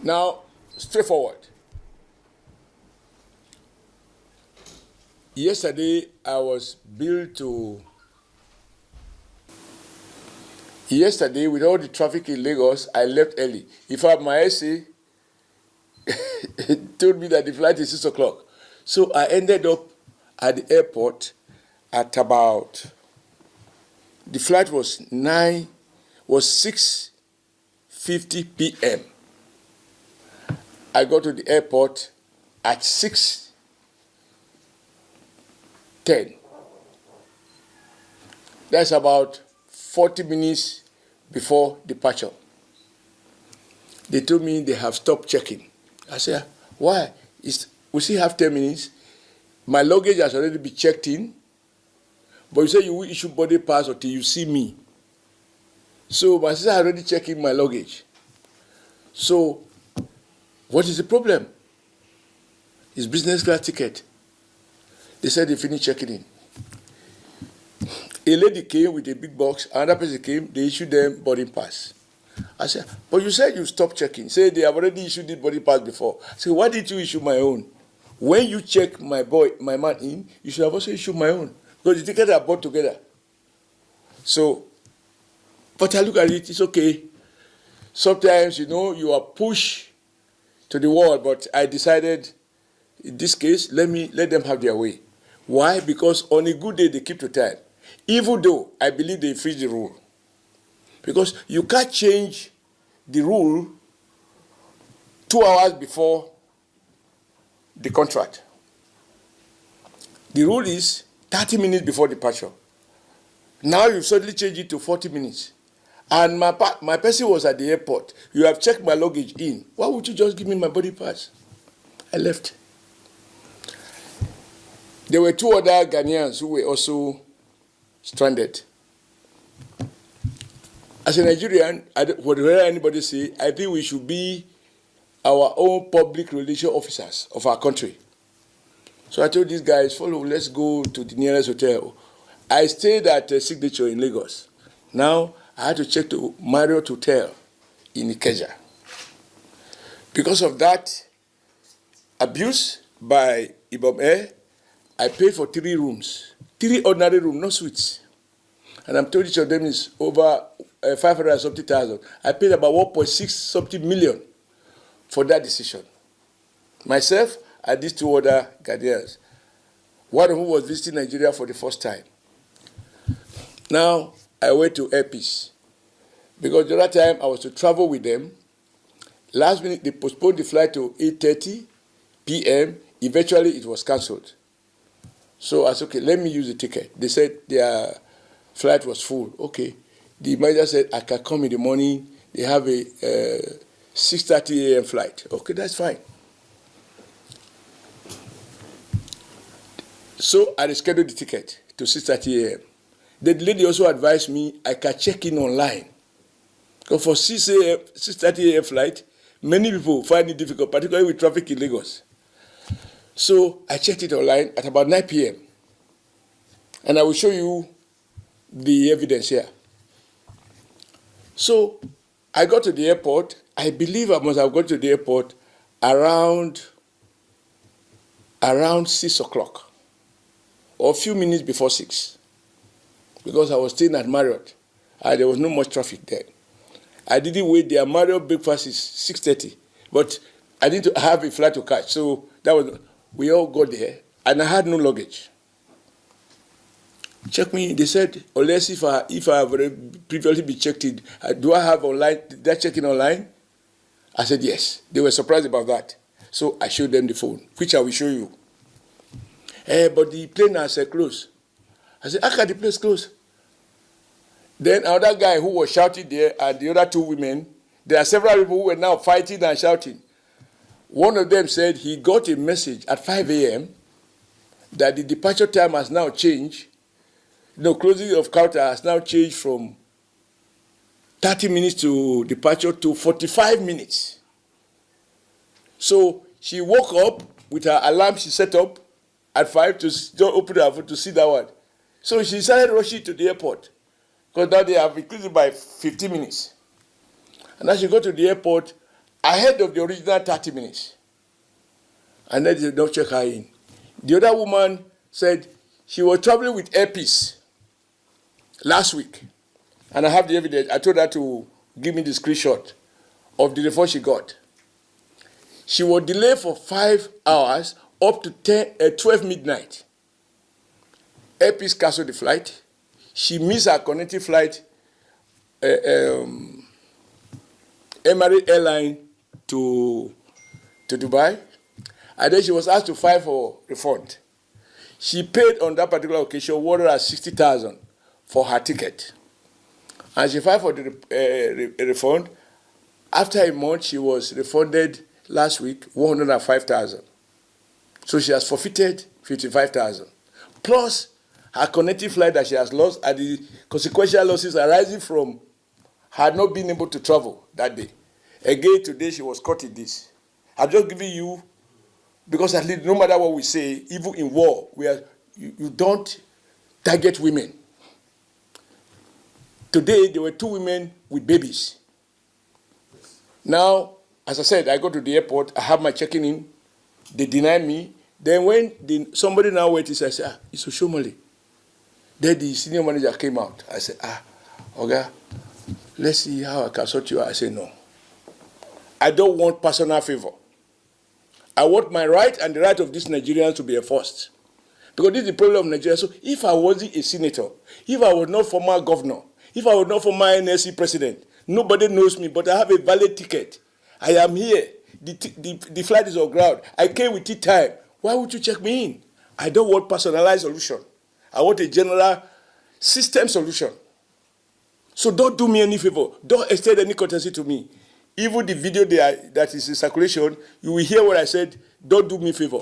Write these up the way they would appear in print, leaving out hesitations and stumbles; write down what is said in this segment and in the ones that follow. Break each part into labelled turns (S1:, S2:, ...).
S1: Now, straightforward. Yesterday, I was billed to... Yesterday, with all the traffic in Lagos, I left early. In fact, my essay told me that the flight is 6 o'clock. So I ended up at the airport at about... The flight was 6:50 p.m. I got to the airport at 6:10. That's about 40 minutes before departure. They told me they have stopped checking. I said, why? We still have 10 minutes. My luggage has already been checked in, but you say you will issue boarding pass until you see me. So my sister had already checked in my luggage. So what is the problem? It's business class ticket. They said they finished checking in. A lady came with a big box, another person came, they issued them boarding pass. I said, but you said you stopped checking. Say they have already issued the boarding pass before. I said, why did you issue my own? When you check my man in, you should have also issued my own. Because the tickets are bought together. So, but I look at it, it's okay. Sometimes, you are pushed to the wall, but I decided, in this case, let them have their way. Why? Because on a good day, they keep to time. Even though I believe they infringe the rule. Because you can't change the rule 2 hours before the contract. The rule is 30 minutes before departure. Now you've suddenly changed it to 40 minutes. And my person was at the airport. You have checked my luggage in. Why would you just give me my boarding pass? I left. There were 2 other Ghanaians who were also stranded. As a Nigerian, whatever anybody say, I think we should be our own public relations officers of our country. So I told these guys, follow, let's go to the nearest hotel. I stayed at Signature in Lagos. Now, I had to check to Marriott Hotel in Ikeja. Because of that abuse by Ibom Air, I paid for 3 rooms. 3 ordinary rooms, no suites. And I'm told each of them is over 500,000. I paid about 1.6 something million for that decision. Myself and these 2 other Ghanaians, one of whom was visiting Nigeria for the first time. Now, I went to Air Peace because the other time I was to travel with them. Last minute, they postponed the flight to 8:30 p.m. Eventually, it was cancelled. So I said, okay, let me use the ticket. They said their flight was full. Okay. The manager said, I can come in the morning. They have a 6:30 a.m. flight. Okay, that's fine. So I rescheduled the ticket to 6:30 a.m. The lady also advised me I can check in online. Because for 6:30 a.m. flight, many people find it difficult, particularly with traffic in Lagos. So I checked it online at about 9 p.m. And I will show you the evidence here. So I got to the airport. I believe I must have got to the airport around 6 o'clock or a few minutes before 6 because I was staying at Marriott and there was no much traffic there. I didn't wait there. Marriott breakfast is 6:30, but I need to have a flight to catch. So we all got there and I had no luggage. Check me. They said, unless if I have previously been checked in, do I have online? Did I check in online? I said yes. They were surprised about that. So I showed them the phone, which I will show you. But the plane has closed. I said, how can the place close? Then another guy who was shouting there and the other 2 women, there are several people who were now fighting and shouting. One of them said he got a message at 5 a.m. that the departure time has now changed. Closing of counter has now changed from 30 minutes to departure to 45 minutes. So she woke up with her alarm she set up at 5 to open her phone to see that one. So she started rushing to the airport because now they have increased it by 15 minutes. And as she got to the airport, ahead of the original 30 minutes. And then they did not check her in. The other woman said she was traveling with earpiece last week. And I have the evidence. I told her to give me the screenshot of the report she got. She was delayed for 5 hours up to 12 midnight. Earpiece canceled the flight. She missed her connecting flight, Emirates Airline to Dubai. And then she was asked to file for refund. She paid on that particular occasion 160,000 for her ticket. And she filed for the refund. After a month, she was refunded last week 105,000. So she has forfeited 55,000. Plus her connecting flight that she has lost and the consequential losses arising from her not being able to travel that day. Again, today she was caught in this. I'm just giving you, because at least no matter what we say, even in war, you don't target women. Today, there were 2 women with babies. Now, as I said, I go to the airport, I have my checking in, they deny me. Then when somebody now went, I said, it's Oshiomhole. Then the senior manager came out. I said, okay, let's see how I can sort you out. I said, no. I don't want personal favor. I want my right and the right of these Nigerians to be enforced. Because this is the problem of Nigeria. So if I wasn't a senator, if I was not former governor, if I was not former NSC president, nobody knows me, but I have a valid ticket. I am here. The flight is on ground. I came with tea time. Why would you check me in? I don't want personalized solution. I want a general system solution. So don't do me any favor. Don't extend any courtesy to me. Even the video that is in circulation, you will hear what I said, don't do me favor.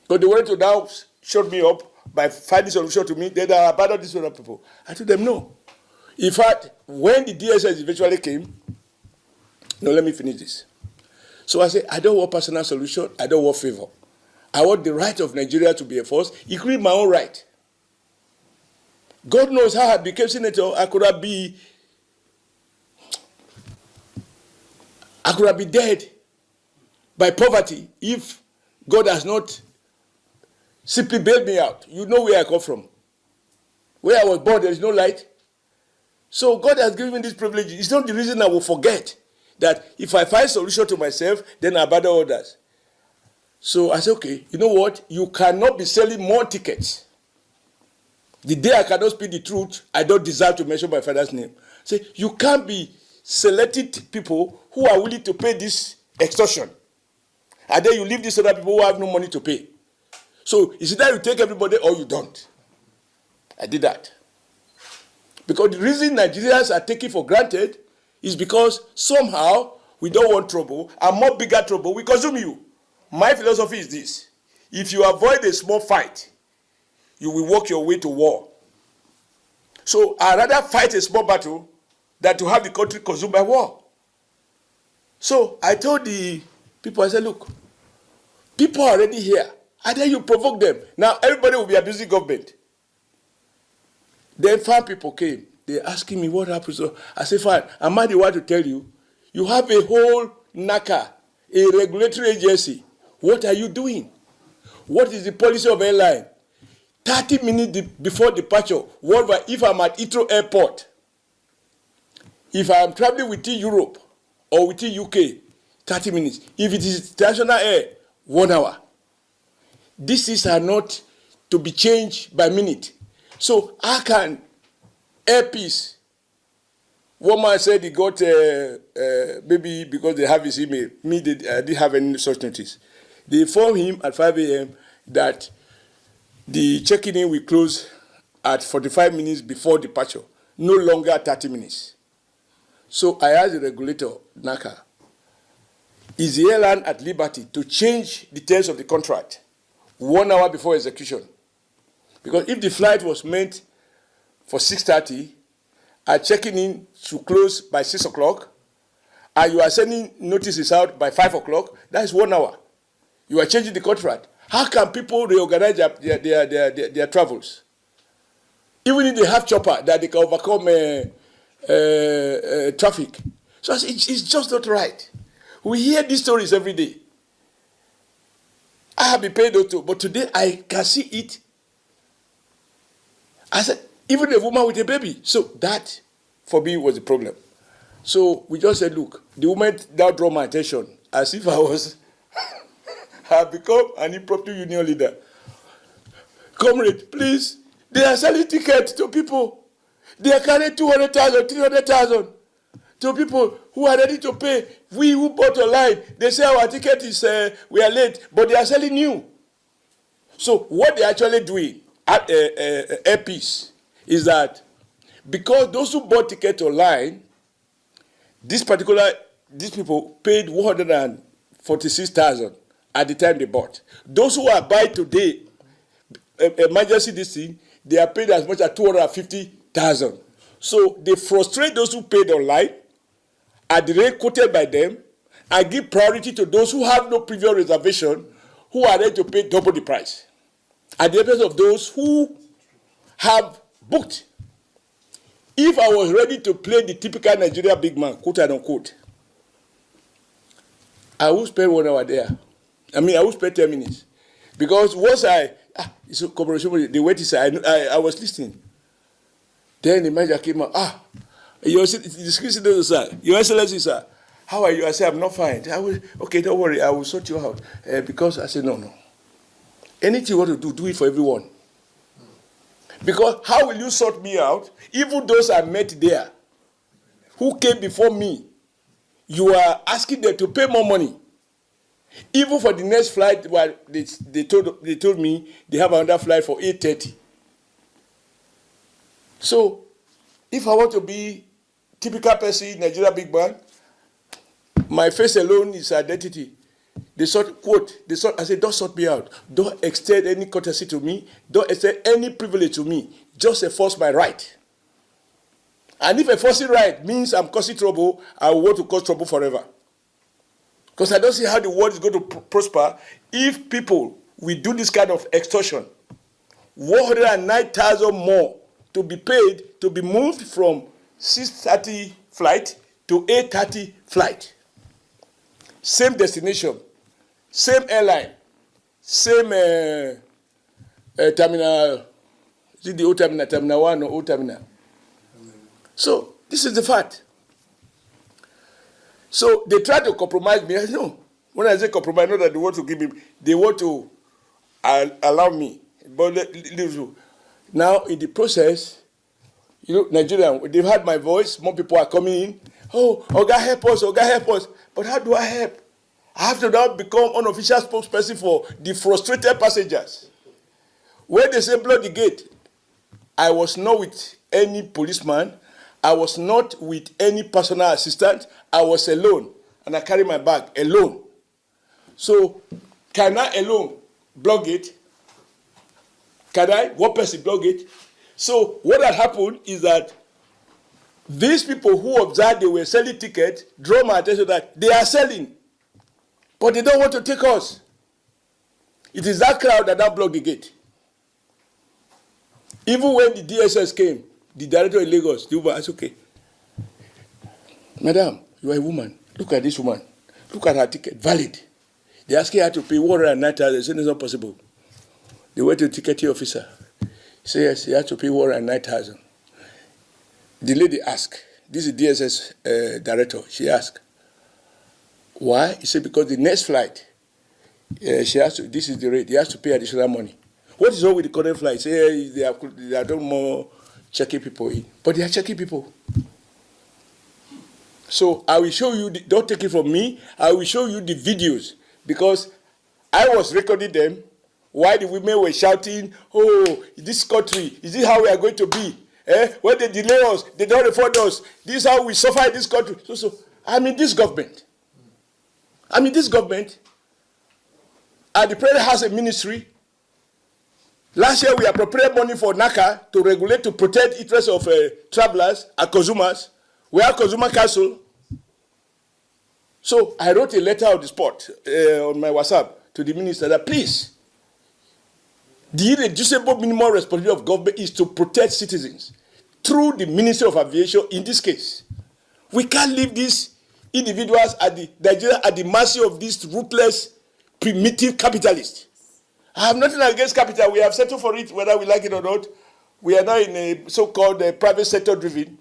S1: But they wanted to now shut me up by finding solution to me, then I abandoned these other people. I told them no. In fact, when the DSS eventually came, no, let me finish this. So I said, I don't want personal solution, I don't want favor. I want the right of Nigeria to be enforced, including my own right. God knows how I became senator. I could have been dead by poverty if God has not simply bailed me out. You know where I come from. Where I was born, there is no light. So God has given me this privilege. It's not the reason I will forget that if I find solution to myself, then I abandon others. So I said, okay, you know what? You cannot be selling more tickets. The day I cannot speak the truth, I don't deserve to mention my father's name. Say, you can't be selecting people who are willing to pay this extortion. And then you leave these other people who have no money to pay. So it's either you take everybody or you don't. I did that. Because the reason Nigerians are taking for granted is because somehow we don't want trouble, and more bigger trouble, we consume you. My philosophy is this. If you avoid a small fight, you will work your way to war. So I'd rather fight a small battle than to have the country consumed by war. So I told the people, I said, look, people are already here. And then you provoke them. Now everybody will be abusing government. Then 5 people came. They're asking me what happened. So I said, fine, am I the one to tell you? You have a whole NACA, a regulatory agency. What are you doing? What is the policy of airline? 30 minutes before departure, if I'm at Heathrow Airport, if I'm traveling within Europe or within UK, 30 minutes. If it is international air, 1 hour. These are not to be changed by minute. So how can airpiece? One man said he got, maybe because they have his email. Me, I didn't have any such notice. They informed him at 5 a.m. that the checking in will close at 45 minutes before departure, no longer 30 minutes. So I asked the regulator, NACA, is the airline at liberty to change the terms of the contract 1 hour before execution? Because if the flight was meant for 6:30, and checking in to close by 6 o'clock, and you are sending notices out by 5 o'clock, that is 1 hour. You are changing the contract. How can people reorganize their travels? Even if they have chopper that they can overcome traffic. So it's just not right. We hear these stories every day. I have been paid also, but today I can see it. I said, even a woman with a baby. So that, for me, was the problem. So we just said, look, the woman now drew my attention as if I was, I have become an impromptu union leader. Comrade, please, they are selling tickets to people. They are carrying 200,000, 300,000 to people who are ready to pay. We who bought online, they say our ticket is, we are late, but they are selling new. So what they're actually doing at Airpeace is that because those who bought tickets online, these people paid 146,000 at the time they bought. Those who are buying today, emergency this thing, they are paid as much as 250,000. So they frustrate those who paid online at the rate quoted by them and give priority to those who have no previous reservation, who are ready to pay double the price, at the expense of those who have booked. If I was ready to play the typical Nigeria big man, quote and unquote, I would spend 1 hour there. I would spend 10 minutes. Because once it's a corporation, the wait is, I was listening. Then the manager came out, Your Excellency, sir, Your Excellency, sir, how are you? I said, I'm not fine. Okay, don't worry, I will sort you out. Because I said, no. Anything you want to do it for everyone. Because how will you sort me out? Even those I met there, who came before me, you are asking them to pay more money. Even for the next flight, well, they told me they have another flight for 8:30. So, if I want to be typical person, Nigeria big man, my face alone is identity. They sort, quote, I said, don't sort me out. Don't extend any courtesy to me. Don't extend any privilege to me. Just enforce my right. And if enforcing right means I'm causing trouble, I want to cause trouble forever. Because I don't see how the world is going to prosper if people will do this kind of extortion. 109,000 more to be paid to be moved from 6:30 flight to 8:30 flight. Same destination, same airline, same terminal. Is it the old terminal, terminal 1 or old terminal? So this is the fact. So they try to compromise me. I say, no. When I say compromise, not that they want to give me, they want to allow me. But now in the process, Nigeria, they've heard my voice. More people are coming in. Oh, Oga, help us, Oga, help us. But how do I help? I have to now become unofficial spokesperson for the frustrated passengers. When they say block the gate, I was not with any policeman. I was not with any personal assistant. I was alone, and I carry my bag alone. So, can I alone block it? Can I? One person block it? So, what had happened is that these people who observed they were selling tickets draw my attention that they are selling, but they don't want to take us. It is that crowd that now blocked the gate. Even when the DSS came, the director in Lagos, the woman, I said, okay, madam, you are a woman. Look at this woman. Look at her ticket, valid. They asked her to pay 109,000. They said it's not possible. They went to the ticketing officer. He said, yes, you have to pay 109,000. The lady asked, this is DSS director, she asked, why? He said, because the next flight, she has to, this is the rate, he has to pay additional money. What is wrong with the current flight? Say, they are doing more checking people in. But they are checking people. So I will show you, don't take it from me, I will show you the videos, because I was recording them while the women were shouting, oh, this country, is this how we are going to be? When they delay us, they don't refund us. This is how we suffer in this country. So I'm in this government. And the president has a ministry. Last year, we appropriated money for NACA to regulate, to protect interests of travelers and consumers. We have Consumer Council. So I wrote a letter on the spot on my WhatsApp to the minister that, please, the irreducible minimum responsibility of government is to protect citizens through the Ministry of Aviation in this case. We can't leave this individuals at the mercy of these ruthless, primitive capitalists. I have nothing against capital. We have settled for it, whether we like it or not. We are now in a so-called private sector driven.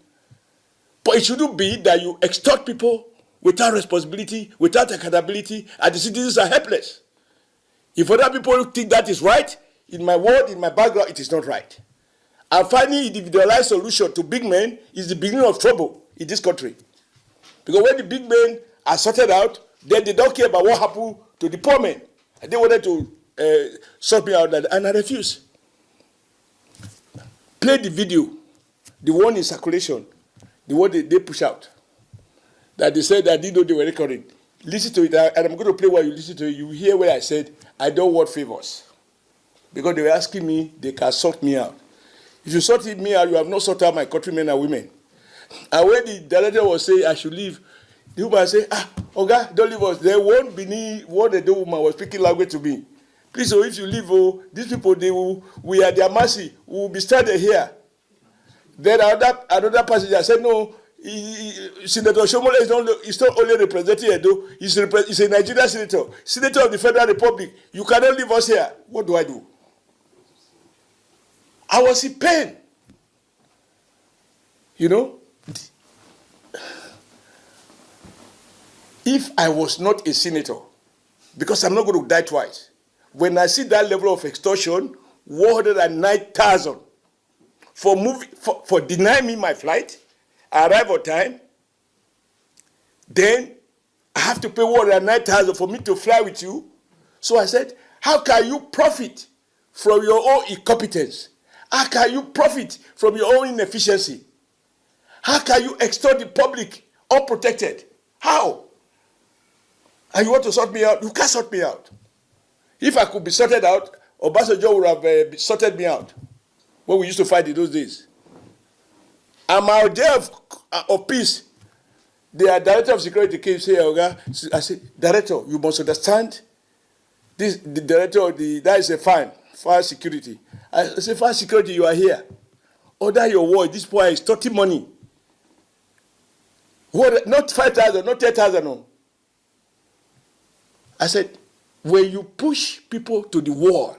S1: But it shouldn't be that you extort people without responsibility, without accountability, and the citizens are helpless. If other people think that is right, in my world, in my background, it is not right. And finding individualized solution to big men is the beginning of trouble in this country. Because when the big men are sorted out, then they don't care about what happened to the poor men. And they wanted to sort me out, and I refuse. Play the video, the one in circulation, the one they push out, that they said I didn't know they were recording. Listen to it, and I'm going to play while you listen to it. You hear where I said, I don't want favors. Because they were asking me, they can sort me out. If you sorted me out, you have not sorted out my countrymen and women. And when the director was saying I should leave, the woman said, Oga, don't leave us. Then one Benin, one Edo woman was speaking language to me. Please, if you leave, these people, we are their mercy. We will be stranded here. Then another passenger said, no, Senator Oshiomhole is not only representing Edo, he's a Nigerian senator, senator of the Federal Republic. You cannot leave us here. What do I do? I was in pain. You know, if I was not a senator, because I'm not going to die twice, when I see that level of extortion, 109,000 for denying me my flight, I arrive on time, then I have to pay 109,000 for me to fly with you. So I said, how can you profit from your own incompetence? How can you profit from your own inefficiency? How can you extort the public unprotected? How? And you want to sort me out? You can't sort me out. If I could be sorted out, Obasanjo would have sorted me out when we used to fight in those days. I'm out there of peace. The director of security came and said, Oga, I said, Director, you must understand. The director of that is a fire security. I said, fire security, you are here. Order your word. This boy is 30 money. What, not 5,000, not 10,000. No. I said, when you push people to the wall,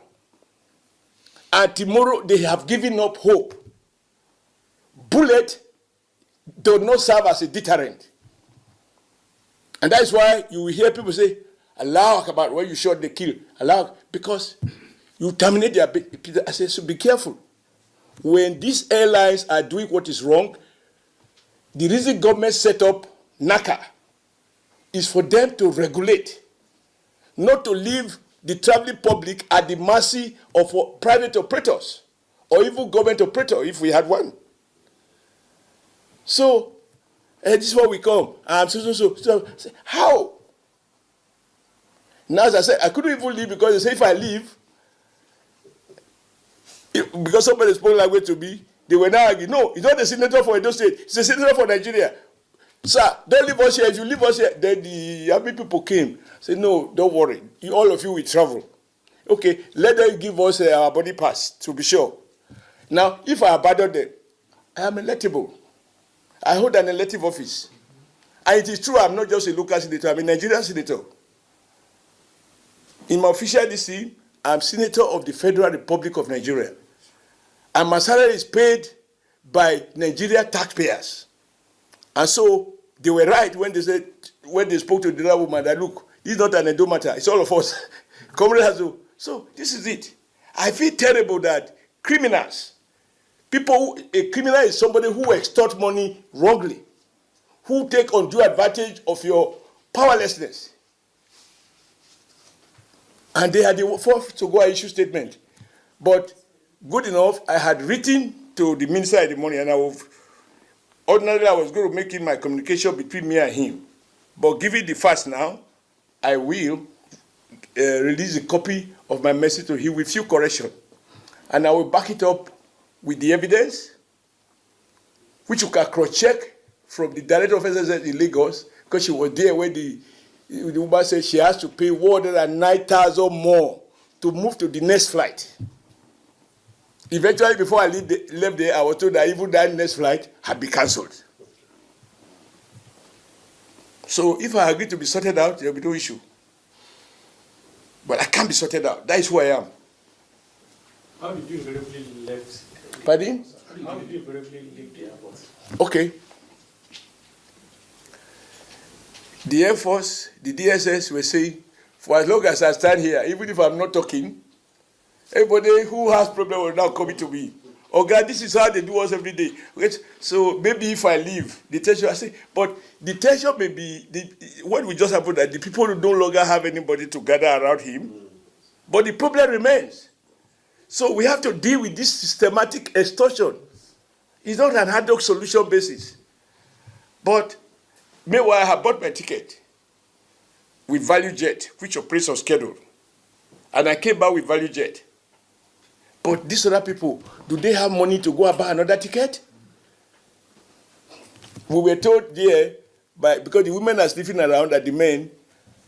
S1: and tomorrow they have given up hope, bullet does not serve as a deterrent. And that is why you will hear people say, Allah Akbar, when you shot, they kill. Allah, because you terminate their. I say, so be careful. When these airlines are doing what is wrong, the reason government set up NACA is for them to regulate, not to leave the traveling public at the mercy of private operators or even government operator, if we had one. So, this is what we come. So, how? Now, as I said, I couldn't even leave because they say if I leave, because somebody spoke language to me, they were now arguing, no, he's not a senator for Edo State, he's a senator for Nigeria. Sir, don't leave us here. If you leave us here, then the army people came. Said, no, don't worry. All of you will travel. Okay, let them give us our body pass to be sure. Now, if I abandon them, I am electable. I hold an elective office. And it is true, I'm not just a local senator, I'm a Nigerian senator. In my official DC, I'm senator of the Federal Republic of Nigeria. And my salary is paid by Nigeria taxpayers. And so they were right when they said, when they spoke to the other woman, that look, this is not an Edo matter, it's all of us. Comrade has to. So this is it. I feel terrible that criminals, a criminal is somebody who extorts money wrongly, who take undue advantage of your powerlessness. And they had the fourth to go and issue statement. But good enough, I had written to the minister in the morning, and ordinarily I was going to make it my communication between me and him. But given the facts now, I will release a copy of my message to him with few corrections. And I will back it up with the evidence, which you can cross-check from the director of SSS in Lagos, because she was there when the woman said she has to pay 109,000 more to move to the next flight. Eventually, before I left there, I was told that even that next flight had been cancelled. So if I agree to be sorted out, there will be no issue. But I can't be sorted out. That is who I am.
S2: How did you invariably left?
S1: Pardon?
S2: How did you invariably leave the airport?
S1: Okay. The Air Force, the DSS were saying, for as long as I stand here, even if I'm not talking, everybody who has problem will now come to me. Oh God, this is how they do us every day. So maybe if I leave, the tension, I say, but the tension may be, what will just happen that the people no longer have anybody to gather around him, but the problem remains. So we have to deal with this systematic extortion. It's not an ad hoc solution basis. But meanwhile, I have bought my ticket with Value Jet, which operates on schedule. And I came back with Value Jet. But these other people, do they have money to go and buy another ticket? We were told there, because the women are sniffing around at the men,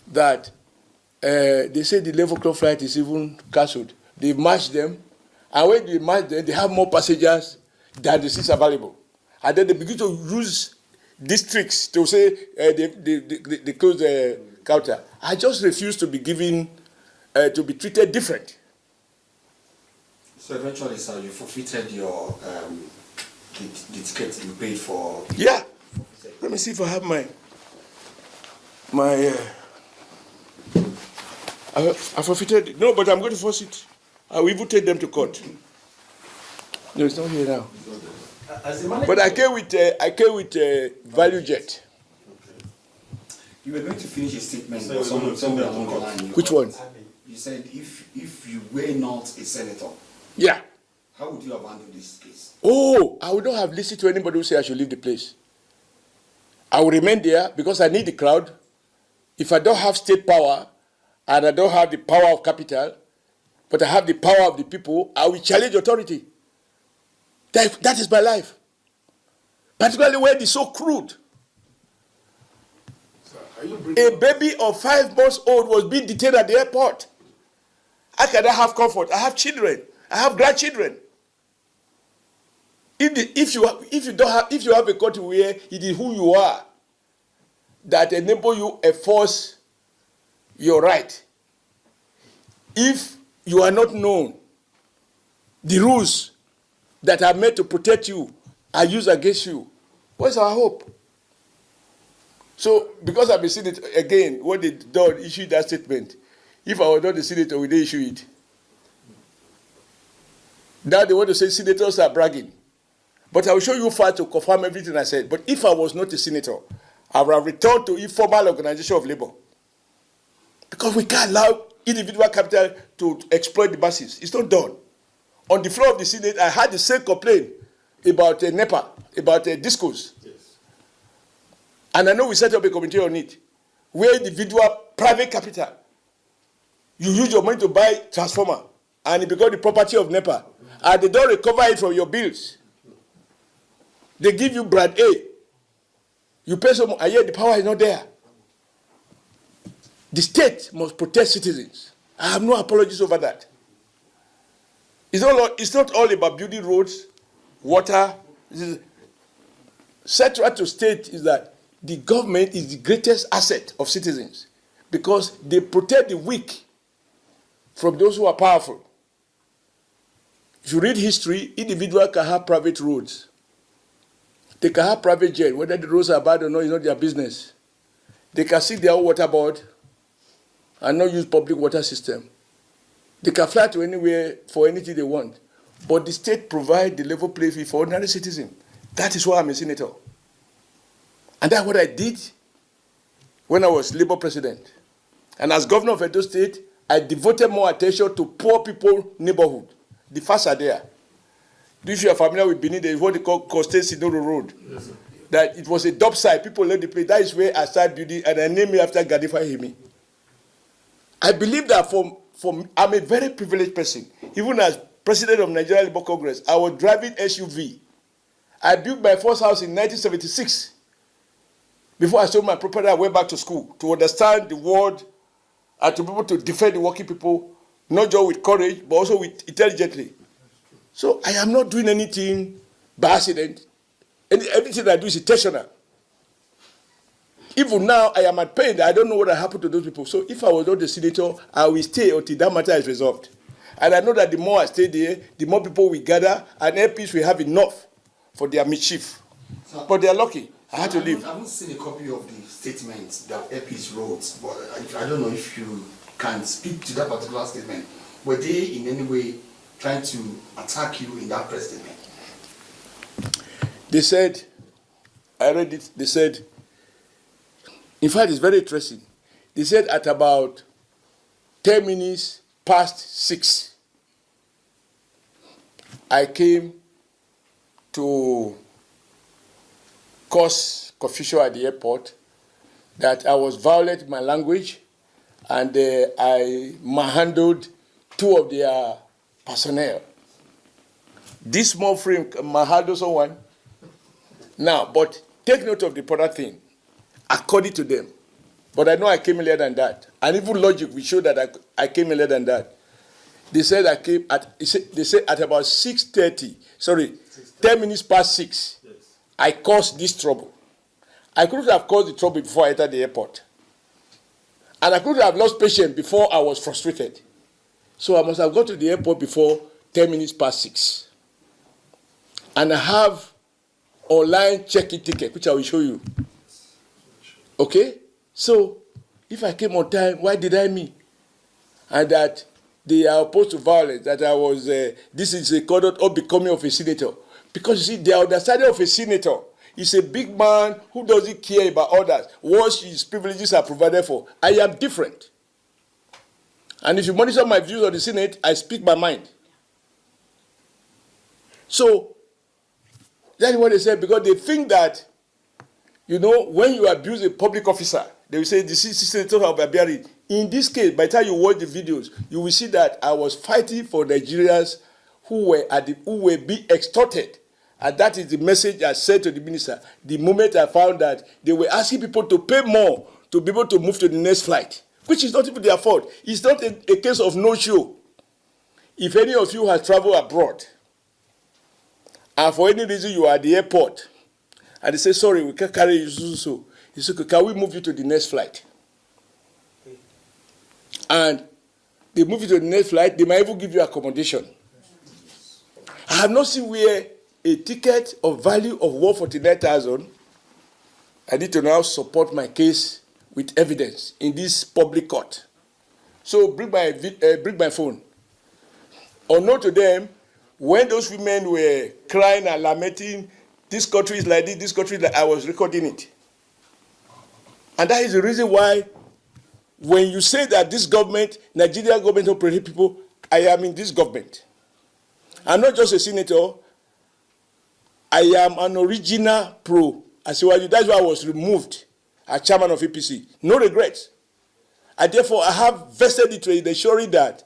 S1: that they say the 11 o'clock flight is even cancelled. They match them, and when they match them, they have more passengers than the seats available. And then they begin to use these tricks to say they close the counter. I just refuse to be given, to be treated different.
S3: So eventually, sir, you forfeited your the ticket you paid for.
S1: Yeah. Let me see if I have I forfeited it. No, but I'm going to force it. I will even take them to court. No, it's not here now. But I came with Value Jet.
S3: You were going to finish a statement, but somewhere along the line.
S1: Which one?
S3: You said if you were not a senator,
S1: yeah,
S3: how would you have handled this case?
S1: Oh, I would not have listened to anybody who say I should leave the place. I will remain there because I need the crowd. If I don't have state power and I don't have the power of capital, but I have the power of the people, I will challenge authority. That is my life. Particularly when it's so crude. A baby of 5 months old was being detained at the airport. How can I have comfort? I have children. I have grandchildren. If you have a country where it is who you are that enable you enforce your right, if you are not known, the rules that are meant to protect you are used against you, what's our hope? So, because I've been seeing it again, what they done, issued that statement. If I was not the senator, would they issue it? Now they want to say senators are bragging. But I will show you facts to confirm everything I said. But if I was not a senator, I would have returned to informal organization of labor. Because we can't allow individual capital to exploit the masses. It's not done. On the floor of the Senate, I had the same complaint about NEPA, about discos. Yes. And I know we set up a committee on it, where individual private capital, you use your money to buy transformer, and it becomes the property of NEPA, and they don't recover it from your bills. They give you brand A. You pay some, and yet the power is not there. The state must protect citizens. I have no apologies over that. It's not all about building roads, water. Central to state is that the government is the greatest asset of citizens because they protect the weak from those who are powerful. If you read history, individuals can have private roads. They can have private jet. Whether the roads are bad or not is not their business. They can seek their own water board and not use public water system. They can fly to anywhere for anything they want. But the state provides the level playing field for ordinary citizens. That is why I'm a senator. And that's what I did when I was Labour president. And as governor of Edo State, I devoted more attention to poor people neighborhood. The facts are there. If you are familiar with Benin, there is what they call Coste Sidoro Road. Yes, that it was a dump site. People left the place. That is where I started building, and I named it after Gadifa Hemi. I believe that I'm a very privileged person. Even as president of Nigeria Labour Congress, I was driving SUV. I built my first house in 1976. Before I sold my property, I went back to school to understand the world and to be able to defend the working people, not just with courage, but also with intelligently. So I am not doing anything by accident. Everything I do is intentional. Even now, I am at pain. I don't know what happened to those people. So if I was not the senator, I will stay until that matter is resolved. And I know that the more I stay there, the more people we gather, and MPs will have enough for their mischief. So, but they are lucky. I had to leave.
S3: I haven't seen a copy of the statement that MPs wrote, but I don't know if you can speak to that particular statement. Were they in any way trying to attack you in that press statement?
S1: They said, I read it, they said, in fact, it's very interesting. They said at about 10 minutes past 6, I came to cause confusion at the airport, that I was violating my language, and I manhandled 2 of their personnel. This small frame manhandled someone. Now, but take note of the important thing. According to them, but I know I came earlier than that, and even logic will show that I came earlier than that. They said I came at. They said at about 6:30. Sorry, 10 minutes past 6. Yes. I caused this trouble. I could have caused the trouble before I entered the airport, and I could have lost patience before I was frustrated. So I must have got to the airport before 10 minutes past 6, and I have online check-in ticket, which I will show you. Okay? So, if I came on time, why did I mean? And that they are opposed to violence, that I was, this is a conduct unbecoming of a senator. Because you see, the understanding of a senator is a big man who doesn't care about others. What his privileges are provided for. I am different. And if you monitor my views on the Senate, I speak my mind. So, that's what they said, because they think that, you know, when you abuse a public officer, they will say, this is Senator of Abiari. In this case, by the time you watch the videos, you will see that I was fighting for Nigerians who were being extorted. And that is the message I said to the minister. The moment I found that they were asking people to pay more to be able to move to the next flight, which is not even their fault. It's not a case of no-show. If any of you has traveled abroad, and for any reason you are at the airport, and they say, sorry, we can't carry you so. He said, can we move you to the next flight? And they move you to the next flight, they might even give you accommodation. I have not seen where a ticket of value of 149,000, I need to now support my case with evidence in this public court. So bring my phone. Unknown to them, when those women were crying and lamenting, this country is like this country is like, I was recording it. And that is the reason why, when you say that this government, Nigerian government operating people, I am in this government. I'm not just a senator, I am an original pro. That's why I was removed as chairman of APC. No regrets. And therefore, I have vested interest in ensuring that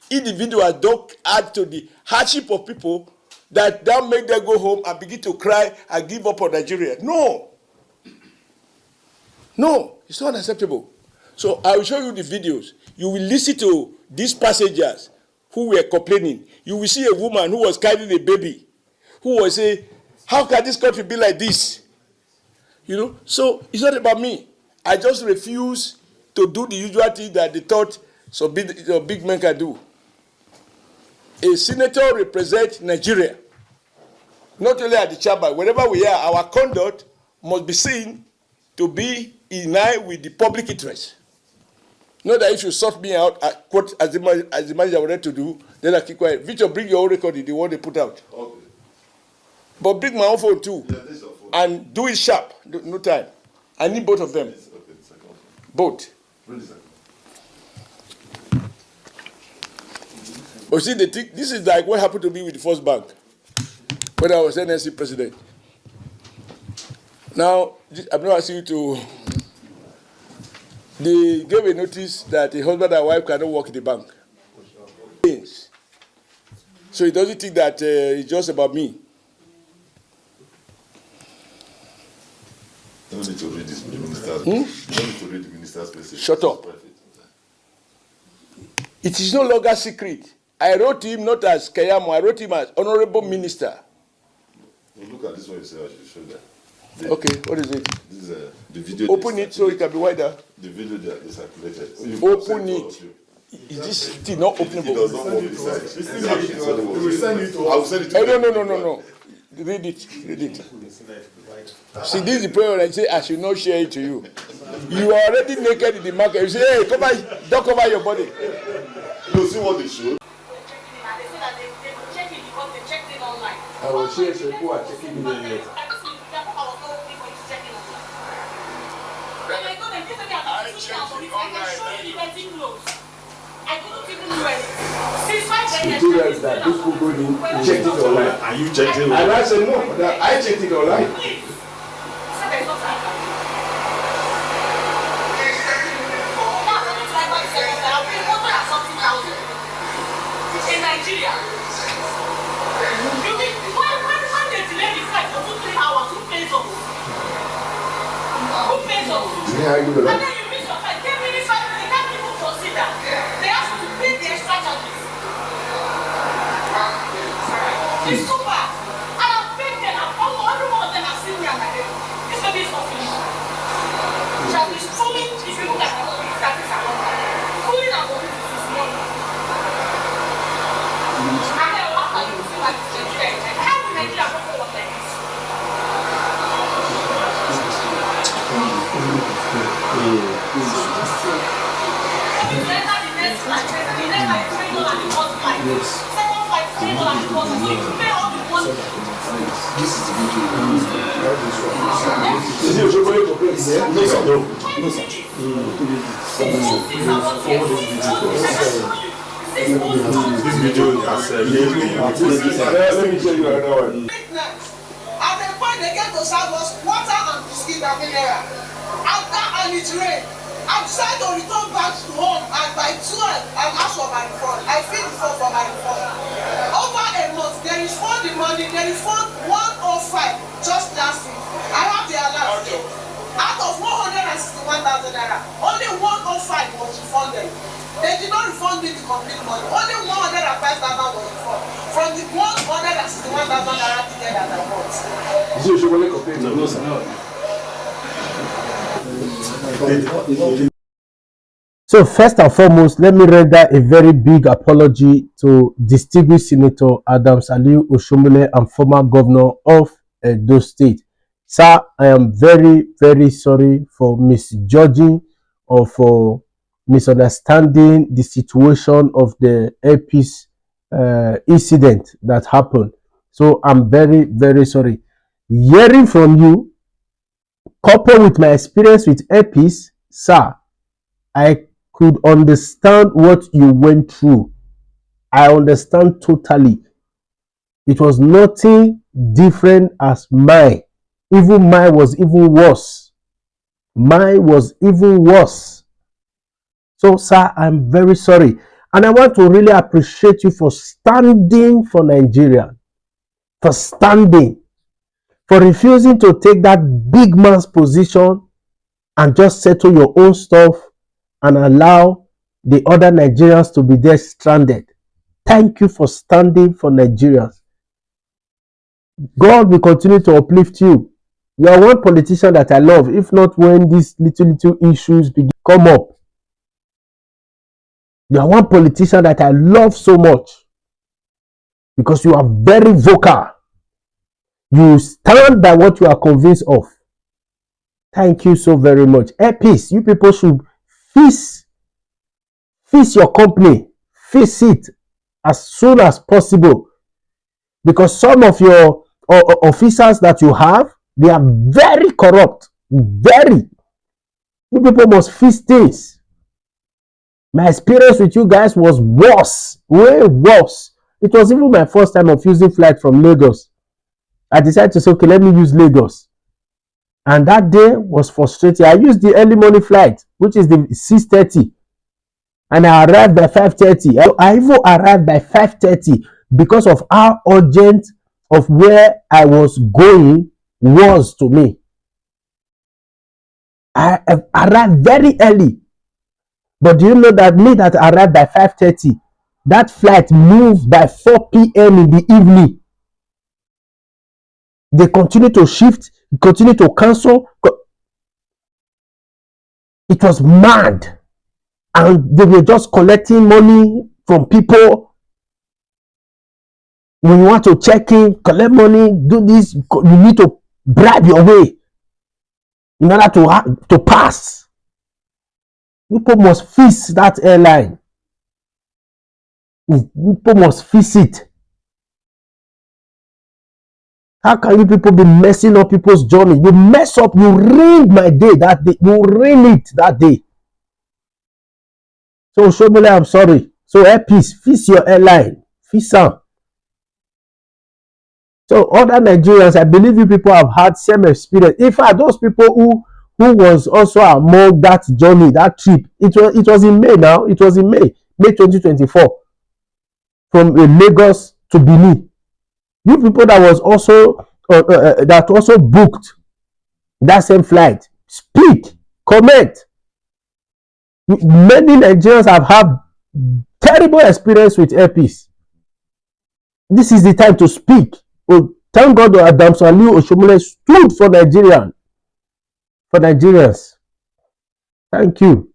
S1: individuals don't add to the hardship of people that make them go home and begin to cry and give up on Nigeria. No. No, it's not acceptable. So I will show you the videos. You will listen to these passengers who were complaining. You will see a woman who was carrying a baby, who was saying, how can this country be like this? You know, so it's not about me. I just refuse to do the usual thing that they thought some big men can do. A senator represents Nigeria, not only at the chamber. Wherever we are, our conduct must be seen to be in line with the public interest. Not that if you sort me out, quote, as the manager wanted to do, then I keep quiet. Victor, bring your own record, the one they put out. Okay. But bring my own phone too. Yeah, this is your phone. And do it sharp. No time. I need both of them. Okay, both. Really, but see, this is like what happened to me with the First Bank when I was NSC president. Now, I'm not asking you to. They gave a notice that a husband and wife cannot work in the bank. So he doesn't think that it's just about me.
S4: You don't need to read this, the minister's. You don't need to read the minister's message.
S1: Shut up. It is no longer secret. I wrote him not as Kayamo, I wrote him as Honorable Minister.
S4: Well, look at this one, you say I should show that.
S1: Okay, what is it?
S4: This is the video.
S1: Open it so it can be wider.
S4: The video that is circulated. So
S1: Open it. Is this still not
S4: It
S1: openable?
S4: does not work inside. I will send it to
S1: Hey,
S4: you.
S1: no. Read it. See, this is the prayer I say I should not share it to you. You are already naked in the market. You say, hey, don't cover your body.
S4: No, see what they showed.
S1: I will share who are checking in. You told us that those people go in, checked it online.
S4: And you checked it?
S1: And I said, no, I checked it online.
S5: In Nigeria, when they delay the flight for 2-3 hours, who pays us? Who pays us? And then you miss your flight 10 minutes, 5 minutes, they can't even consider. They have to pay the extra charges. It's too bad. And I've paid them. Every one of them have seen me and my name. This baby is not finished. Shall be schooling if you look at the whole status and all that. Schooling and all this is money. And then after you feel like it's Nigeria, how will Nigeria go forward like this? You enter the next flight, the next flight is $3 the first flight. Second flight is $3 the first flight. So if you pay all the money.
S3: This is the video.
S1: Is it Oshiomhole complaint there?
S3: No, sir. No.
S4: This video has
S1: Let me tell you another one.
S5: At the point they get to serve us water and biscuit and mineral. After and it rain, I decided to return back to home and by 12 I'm asked for my refund. I feel before for my refund. Over a month, they refund the money, they refund 105 just last week. I have the alert. Out of 161,000 naira, only 105 was refunded. They did not refund me the complete money. Only 105,000 was refunded. From the 161,000 naira ticket that I bought.
S1: Is it Oshiomhole complaint? No, sir.
S6: So first and foremost, let me render a very big apology to distinguished Senator Adams Oshiomhole and former Governor of Edo State. Sir, I am very, very sorry for misjudging or for misunderstanding the situation of the airpiece incident that happened. So I'm very, very sorry. Hearing from you, coupled with my experience with airpiece, sir, I could understand what you went through. I understand totally. It was nothing different as mine. Even mine was even worse. Mine was even worse. So, sir, I'm very sorry. And I want to really appreciate you for standing for Nigeria. For standing. For refusing to take that big man's position and just settle your own stuff and allow the other Nigerians to be there stranded. Thank you for standing for Nigerians. God will continue to uplift you. You are one politician that I love, if not when these little issues begin to come up. You are one politician that I love so much because you are very vocal. You stand by what you are convinced of. Thank you so very much. Airpiece, you people should fix your company. Fix it as soon as possible. Because some of your officers that you have, they are very corrupt. Very. You people must fix things. My experience with you guys was worse. Way worse. It was even my first time of using flight from Lagos. I decided to say, okay, let me use Lagos. And that day was frustrating. I used the early morning flight, which is the 6:30. And I arrived by 5:30. I even arrived by 5:30 because of how urgent of where I was going was to me. I arrived very early. But do you know that me that arrived by 5:30, that flight moved by 4 p.m. in the evening. They continue to shift continue to cancel. It was mad. And they were just collecting money from people. When you want to check in, collect money, do this, you need to bribe your way in order to pass. People must fix that airline. People must fix it. How can you people be messing up people's journey? You mess up, you ruin my day that day. You ruin it that day. So Oshiomhole, I'm sorry. So peace, fix your airline. Fix some. So other Nigerians, I believe you people have had same experience. In fact, those people who was also among that journey, that trip, it was in May now. It was in May 2024, from Lagos to Benin. You people that was also that also booked that same flight, speak, comment. Many Nigerians have had terrible experience with airpeace. This is the time to speak. Oh, thank God Adams Oshiomhole stood for Nigerians. Thank you.